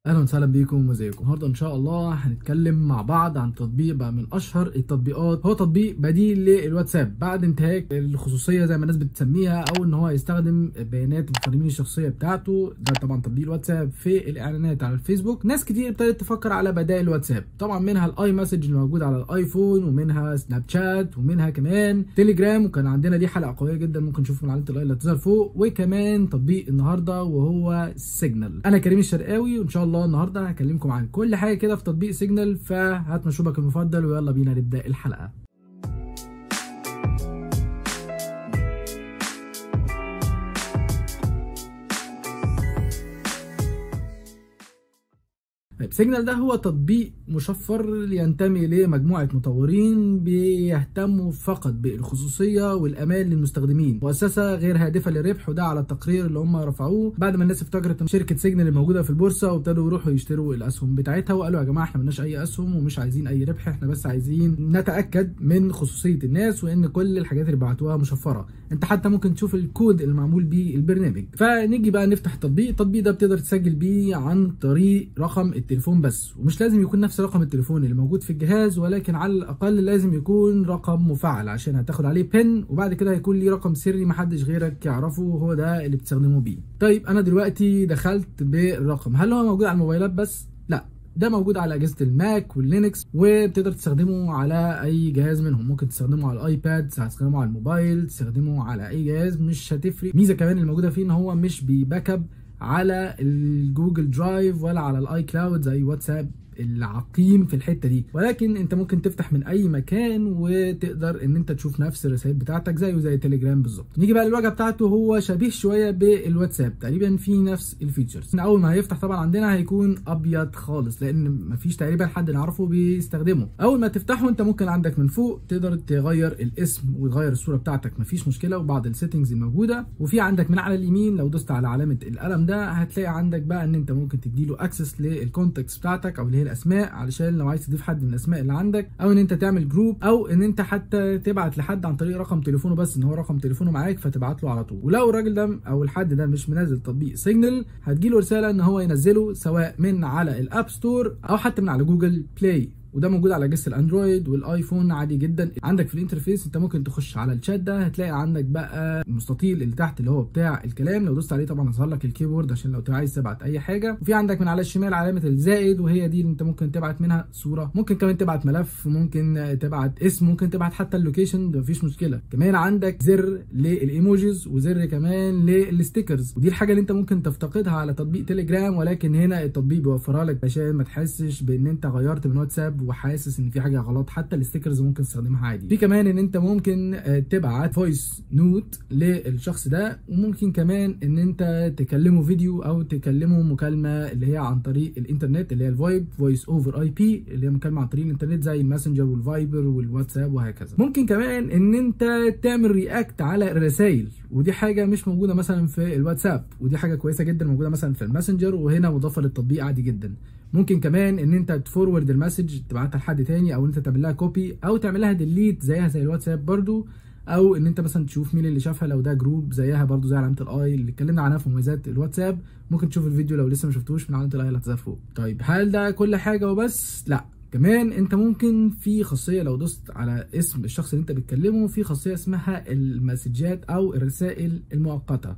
اهلا وسهلا بيكم وازيكم. النهارده ان شاء الله هنتكلم مع بعض عن تطبيق بقى من اشهر التطبيقات، هو تطبيق بديل للواتساب بعد انتهاك الخصوصيه زي ما الناس بتسميها، او ان هو يستخدم بيانات المستخدمين الشخصيه بتاعته. ده طبعا تطبيق الواتساب في الاعلانات على الفيسبوك. ناس كتير ابتدت تفكر على بدائل الواتساب، طبعا منها الاي مسج اللي موجود على الايفون، ومنها سناب شات، ومنها كمان تليجرام، وكان عندنا دي حلقه قويه جدا ممكن نشوف من علامه الاي اللي هتظهر فوق، وكمان تطبيق النهارده وهو سيجنال. انا كريم الشرقاوي، وان شاء الله النهارده هكلمكم عن كل حاجه كده في تطبيق سيجنال. فهات مشروبك المفضل ويلا بينا نبدا الحلقه. طيب، سيجنال ده هو تطبيق مشفر ينتمي لمجموعة مطورين بيهتموا فقط بالخصوصية والأمان للمستخدمين، مؤسسة غير هادفة للربح. وده على التقرير اللي هم رفعوه بعد ما الناس افتكرت ان شركة سيجنال الموجودة في البورصة، وابتدوا يروحوا يشتروا الأسهم بتاعتها، وقالوا يا جماعة احنا ملناش أي أسهم ومش عايزين أي ربح، احنا بس عايزين نتأكد من خصوصية الناس وإن كل الحاجات اللي بعتوها مشفرة. أنت حتى ممكن تشوف الكود المعمول بيه البرنامج. فنيجي بقى نفتح التطبيق ده بتقدر تسجل بيه عن طريق رقم التليفون بس، ومش لازم يكون نفس رقم التليفون اللي موجود في الجهاز، ولكن على الاقل لازم يكون رقم مفعل عشان هتاخد عليه بن، وبعد كده هيكون ليه رقم سري محدش غيرك يعرفه، وهو ده اللي بتستخدمه بيه. طيب انا دلوقتي دخلت بالرقم، هل هو موجود على الموبايلات بس؟ لا، ده موجود على اجهزه الماك واللينكس، وبتقدر تستخدمه على اي جهاز منهم. ممكن تستخدمه على الايباد، تستخدمه على الموبايل، تستخدمه على اي جهاز، مش هتفرق. ميزه كمان الموجوده فيه ان هو مش بيباك اب على الجوجل درايف ولا على الاي كلاود زي واتساب العقيم في الحته دي، ولكن انت ممكن تفتح من اي مكان وتقدر ان انت تشوف نفس الرسائل بتاعتك زيه زي تليجرام بالظبط. نيجي بقى للواجهه بتاعته، هو شبيه شويه بالواتساب تقريبا، في نفس الفيتشرز. اول ما هيفتح طبعا عندنا هيكون ابيض خالص، لان مفيش تقريبا حد نعرفه بيستخدمه. اول ما تفتحه انت ممكن عندك من فوق تقدر تغير الاسم وتغير الصوره بتاعتك، مفيش مشكله، وبعض السيتنجز الموجوده. وفي عندك من على اليمين لو دوست على علامه القلم ده هتلاقي عندك بقى ان انت ممكن تديله اكسس للكونتاكتس بتاعتك، او اللي هي الاسماء، علشان لو عايز تضيف حد من الاسماء اللي عندك، او ان انت تعمل جروب، او ان انت حتى تبعت لحد عن طريق رقم تليفونه بس، ان هو رقم تليفونه معاك فتبعت له على طول. ولو الراجل ده او الحد ده مش منزل تطبيق سيجنال هتجيله رساله ان هو ينزله، سواء من على الاب ستور او حتى من على جوجل بلاي. وده موجود على اجهزه الاندرويد والايفون عادي جدا. عندك في الانترفيس انت ممكن تخش على الشات ده، هتلاقي عندك بقى المستطيل اللي تحت اللي هو بتاع الكلام، لو دوست عليه طبعا هيظهر لك الكيبورد عشان لو عايز تبعت اي حاجه. وفي عندك من على الشمال علامه الزائد، وهي دي اللي انت ممكن تبعت منها صوره، ممكن كمان تبعت ملف، ممكن تبعت اسم، ممكن تبعت حتى اللوكيشن، ده مفيش مشكله. كمان عندك زر للايموجيز وزر كمان للستيكرز، ودي الحاجه اللي انت ممكن تفتقدها على تطبيق تليجرام، ولكن هنا التطبيق بيوفرها لك عشان ما تحسش بان انت غيرت من واتساب وحاسس ان في حاجه غلط. حتى الستيكرز ممكن تستخدمها عادي. في كمان ان انت ممكن تبعت فويس نوت للشخص ده، وممكن كمان ان انت تكلمه فيديو او تكلمه مكالمه اللي هي عن طريق الانترنت، اللي هي الفايب فويس اوفر اي بي، اللي هي مكالمه عن طريق الانترنت زي الماسنجر والفايبر والواتساب وهكذا. ممكن كمان ان انت تعمل رياكت على الرسائل، ودي حاجه مش موجوده مثلا في الواتساب، ودي حاجه كويسه جدا موجوده مثلا في الماسنجر، وهنا مضافه للتطبيق عادي جدا. ممكن كمان ان انت تفورورد المسج تبعتها لحد تاني، او انت تعمل لها كوبي او تعمل لها ديليت زيها زي الواتساب برضو، او ان انت مثلا تشوف مين اللي شافها لو ده جروب زيها برضو زي علامه الاي اللي اتكلمنا عنها في مميزات الواتساب. ممكن تشوف الفيديو لو لسه ما شفتوش من علامه الاي اللي هتظهر فوق. طيب هل ده كل حاجه وبس؟ لا، كمان انت ممكن في خاصيه لو دوست على اسم الشخص اللي انت بتكلمه، في خاصيه اسمها المسجات او الرسائل المؤقته،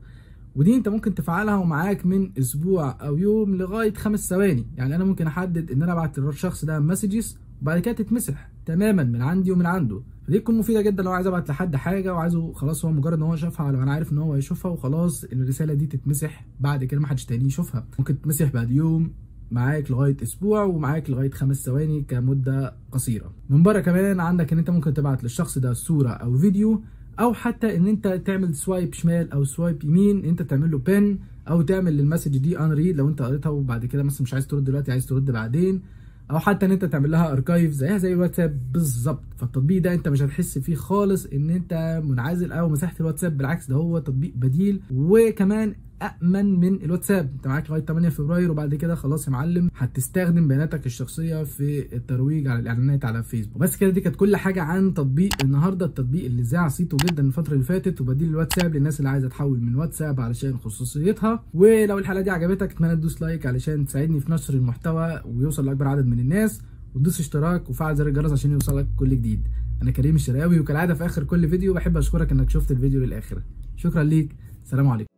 ودي انت ممكن تفعلها ومعاك من اسبوع او يوم لغايه 5 ثواني. يعني انا ممكن احدد ان انا ابعت للشخص ده مسجز وبعد كده تتمسح تماما من عندي ومن عنده. فدي تكون مفيده جدا لو عايز ابعت لحد حاجه وعايزه خلاص هو مجرد ان هو شافها، لو انا عارف ان هو هيشوفها وخلاص الرساله دي تتمسح بعد كده ما حدش تاني يشوفها. ممكن تتمسح بعد يوم، معاك لغايه اسبوع، ومعاك لغايه 5 ثواني كمده قصيره. من بره كمان عندك ان انت ممكن تبعت للشخص ده صوره او فيديو، او حتى ان انت تعمل سوايب شمال او سوايب يمين، انت تعمل له بن، او تعمل للمسج دي ان ريد لو انت قريتها وبعد كده مثلا مش عايز ترد دلوقتي عايز ترد بعدين، او حتى ان انت تعمل لها اركايف زيها زي الواتساب بالظبط. فالتطبيق ده انت مش هتحس فيه خالص ان انت منعزل او مساحه الواتساب، بالعكس ده هو تطبيق بديل. وكمان امن من الواتساب. انت معاك لغايه 8 فبراير وبعد كده خلاص يا معلم هتستخدم بياناتك الشخصيه في الترويج على الاعلانات على فيسبوك. بس كده دي كانت كل حاجه عن تطبيق النهارده، التطبيق اللي ذاع صيته جدا الفتره اللي فاتت وبديل الواتساب للناس اللي عايزه تحول من واتساب علشان خصوصيتها. ولو الحلقه دي عجبتك اتمنى تدوس لايك علشان تساعدني في نشر المحتوى ويوصل لاكبر عدد من الناس، وتدوس اشتراك وفعل زر الجرس عشان يوصلك كل جديد. انا كريم الشرقاوي، وكالعاده في اخر كل فيديو بحب اشكرك انك شفت الفيديو للاخر. شكرا ليك، سلام عليكم.